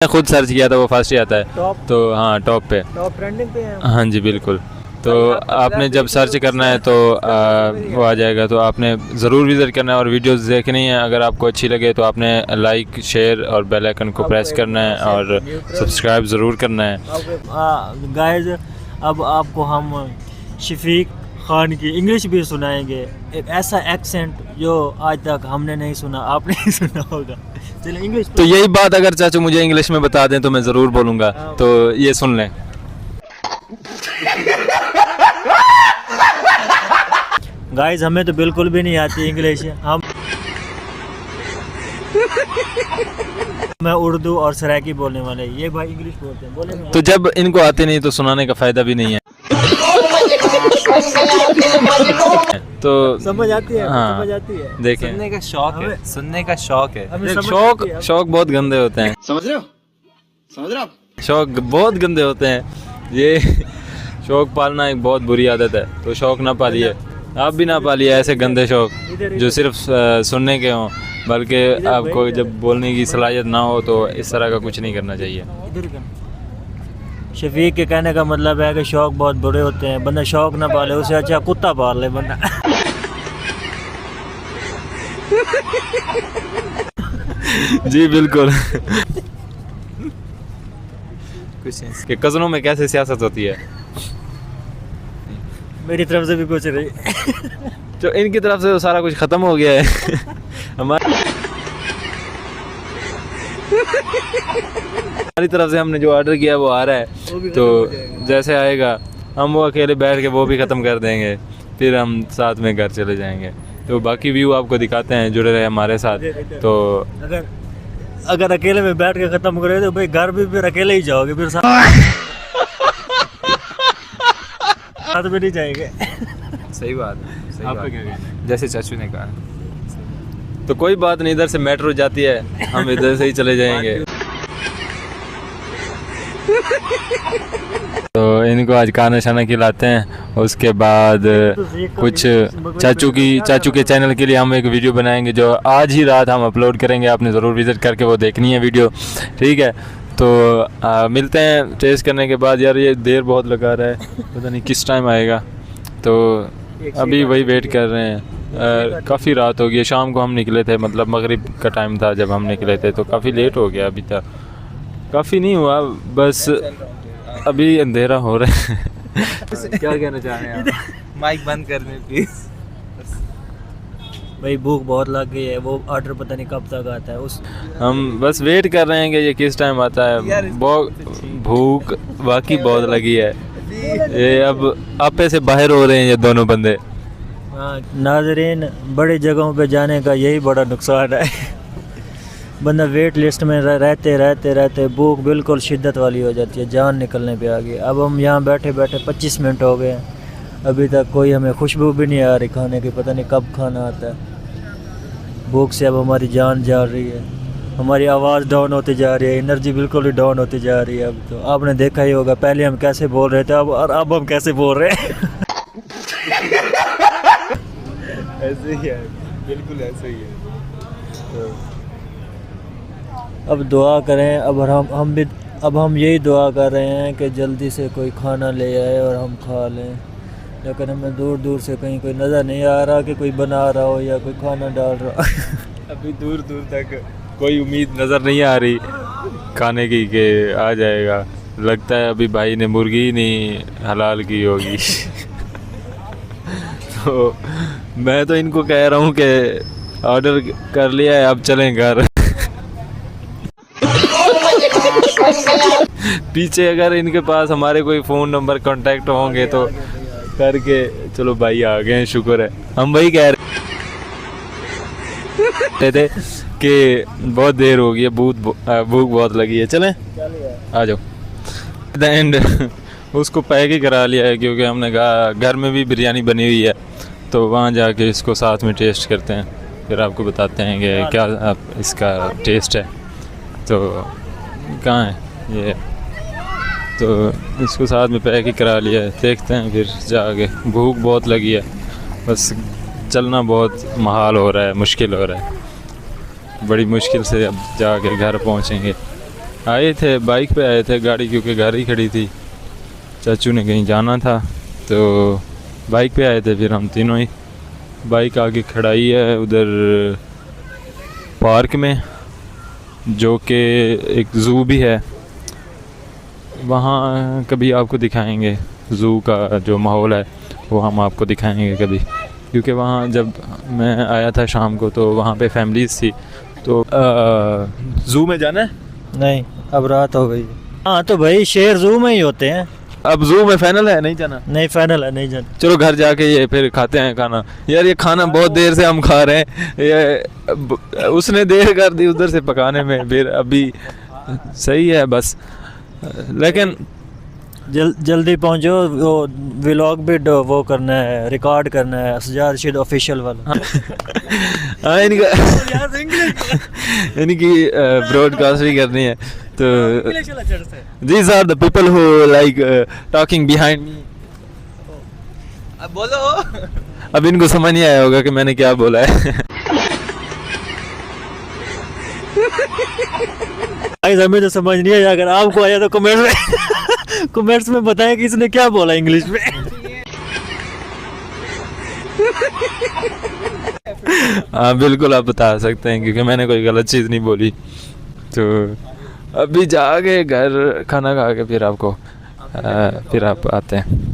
खुद सर्च किया था वो फर्स्ट ही आता है टॉप तो हाँ टॉप पे ट्रेंडिंग पे है। हाँ जी बिल्कुल। तो आपने जब सर्च करना है तो वो आ जाएगा, तो आपने ज़रूर विज़िट करना है और वीडियोस देखनी है। अगर आपको अच्छी लगे तो आपने लाइक शेयर और बेल आइकन को प्रेस करना है और सब्सक्राइब ज़रूर करना है। गाइस अब आपको हम शफीक खान की इंग्लिश भी सुनाएंगे, एक ऐसा एक्सेंट जो आज तक हमने नहीं सुना, आपने नहीं सुना होगा। चलिए इंग्लिश तो यही बात अगर चाचू मुझे इंग्लिश में बता दें तो मैं ज़रूर बोलूँगा, तो ये सुन लें। गाइस हमें तो बिल्कुल भी नहीं आती इंग्लिश, हम मैं उर्दू और सराइकी बोलने वाले, ये भाई इंग्लिश बोलते हैं, बोले तो जब इनको आते नहीं तो सुनाने का फ़ायदा भी नहीं है। तो समझ आती है। हाँ, समझ आती है। देखें सुनने का शौक है, सुनने का शौक है। हमें देख, समझ आती है। शौक बहुत गंदे होते हैं। समझ रहे हो? समझ रहे हो आप? शौक बहुत गंदे होते हैं। ये शौक पालना एक बहुत बुरी आदत है, तो शौक ना पालिए, आप भी ना पालिए ऐसे गंदे शौक जो सिर्फ सुनने के हों, बल्कि आपको जब बोलने की सलाहियत ना हो तो इस तरह का कुछ नहीं करना चाहिए। शफीक के कहने का मतलब है कि शौक बहुत बुरे होते हैं, बंदा शौक ना पाले उससे अच्छा कुत्ता पाल ले बंदा। जी बिल्कुल। कुछ नहीं। कि कज़नों में कैसे सियासत होती है, मेरी तरफ से भी कुछ नहीं। तो इनकी तरफ से तो सारा कुछ ख़त्म हो गया है। हमारी तरफ से हमने जो ऑर्डर किया वो आ रहा है, तो जैसे आएगा हम वो अकेले बैठ के वो भी ख़त्म कर देंगे, फिर हम साथ में घर चले जाएंगे। तो बाकी व्यू आपको दिखाते हैं, जुड़े रहे हमारे साथ। तो अगर अकेले में बैठ के खत्म करे तो भाई घर भी फिर अकेले ही जाओगे, फिर साथ में नहीं जाएंगे। सही बात है, सही आपका बात क्या है। कहना है? जैसे चाचू ने कहा। तो कोई बात नहीं, इधर से मेट्रो जाती है, हम इधर से ही चले जाएंगे। तो इनको आज खाना शाना खिलाते हैं, उसके बाद कुछ चाचू के चैनल के लिए हम एक वीडियो बनाएंगे जो आज ही रात हम अपलोड करेंगे। आपने ज़रूर विज़िट करके वो देखनी है वीडियो, ठीक है। तो मिलते हैं टेस्ट करने के बाद। यार ये देर बहुत लगा रहा है, पता नहीं किस टाइम आएगा, तो अभी वही वेट कर रहे हैं। काफ़ी रात हो गई, शाम को हम निकले थे, मतलब मगरिब का टाइम था जब हम निकले थे, तो काफ़ी लेट हो गया। अभी तक काफ़ी नहीं हुआ, बस अभी अंधेरा हो रहा है। क्या कहना चाह रहे हैं आप? माइक बंद कर दें प्लीज। भाई भूख बहुत लग गई है, वो ऑर्डर पता नहीं कब तक आता है। उस हम बस वेट कर रहे हैं कि ये किस टाइम आता है। बहुत भूख बाकी बहुत लगी है। ये अब आपे से बाहर हो रहे हैं ये दोनों बंदे। नाज़रीन, बड़ी जगहों पे जाने का यही बड़ा नुकसान है। बंदा वेट लिस्ट में रहते रहते रहते भूख बिल्कुल शिद्दत वाली हो जाती है, जान निकलने पे आ गई। अब हम यहाँ बैठे बैठे 25 मिनट हो गए, अभी तक कोई हमें खुशबू भी नहीं आ रही खाने की, पता नहीं कब खाना आता है। भूख से अब हमारी जान जा रही है, हमारी आवाज़ डाउन होती जा रही है, एनर्जी बिल्कुल ही डाउन होती जा रही है। अब तो आपने देखा ही होगा, पहले हम कैसे बोल रहे थे अब हम कैसे बोल रहे हैं। ऐसे ही है, बिल्कुल ऐसे ही है। तो अब दुआ करें, अब हम यही दुआ कर रहे हैं कि जल्दी से कोई खाना ले आए और हम खा लें, लेकिन हमें दूर दूर से कहीं कोई नज़र नहीं आ रहा कि कोई बना रहा हो या कोई खाना डाल रहा। अभी दूर दूर तक कोई उम्मीद नज़र नहीं आ रही खाने की कि आ जाएगा। लगता है अभी भाई ने मुर्गी ही नहीं हलाल की होगी। तो मैं तो इनको कह रहा हूँ कि ऑर्डर कर लिया है, अब चलें घर। पीछे अगर इनके पास हमारे कोई फ़ोन नंबर कांटेक्ट होंगे तो करके, चलो भाई आ गए हैं, शुक्र है। हम वही कह रहे थे कि बहुत देर हो गई है, भूख बहुत लगी है, चलें आ जाओ। द एंड उसको पैक ही करा लिया है, क्योंकि हमने कहा घर में भी बिरयानी बनी हुई है, तो वहाँ जाके इसको साथ में टेस्ट करते हैं, फिर आपको बताते हैं कि क्या इसका टेस्ट है। तो कहाँ है ये, तो इसको साथ में पैक ही करा लिया है, देखते हैं फिर जाके। भूख बहुत लगी है, बस चलना बहुत महाल हो रहा है, मुश्किल हो रहा है, बड़ी मुश्किल से अब जाके घर पहुँचेंगे। आए थे बाइक पे आए थे, गाड़ी क्योंकि गाड़ी खड़ी थी, चाचू ने कहीं जाना था तो बाइक पे आए थे। फिर हम तीनों ही बाइक आगे खड़ाई है उधर पार्क में, जो कि एक ज़ू भी है। वहाँ कभी आपको दिखाएंगे ज़ू का जो माहौल है, वो हम आपको दिखाएंगे कभी, क्योंकि वहाँ जब मैं आया था शाम को तो वहाँ पे फैमिलीज़ थी। तो ज़ू में जाना है? नहीं, अब रात हो गई। हाँ तो भाई शेर जू में ही होते हैं। अब ज़ू में फाइनल है नहीं जाना? नहीं फाइनल है, नहीं जाना। चलो घर जाके ये फिर खाते हैं खाना। यार ये खाना बहुत देर से हम खा रहे हैं, ये उसने देर कर दी उधर से पकाने में, फिर अभी सही है बस, लेकिन जल्दी पहुंचो, वो व्लॉग भी वो करना है, रिकॉर्ड करना है, सजाद रशीद ऑफिशियल वाला। हाँ इनकी ब्रॉडकास्ट भी करनी है। तो these are the people who like talking behind me। अब बोलो। अब इनको समझ नहीं आया होगा कि मैंने क्या बोला है। हमें तो समझ नहीं आया, अगर आपको आया तो कमेंट्स में बताएं कि इसने क्या बोला इंग्लिश में। हाँ बिल्कुल आप बता सकते हैं, क्योंकि मैंने कोई गलत चीज़ नहीं बोली। तो अभी जाके घर खाना खा के फिर आप आते हैं।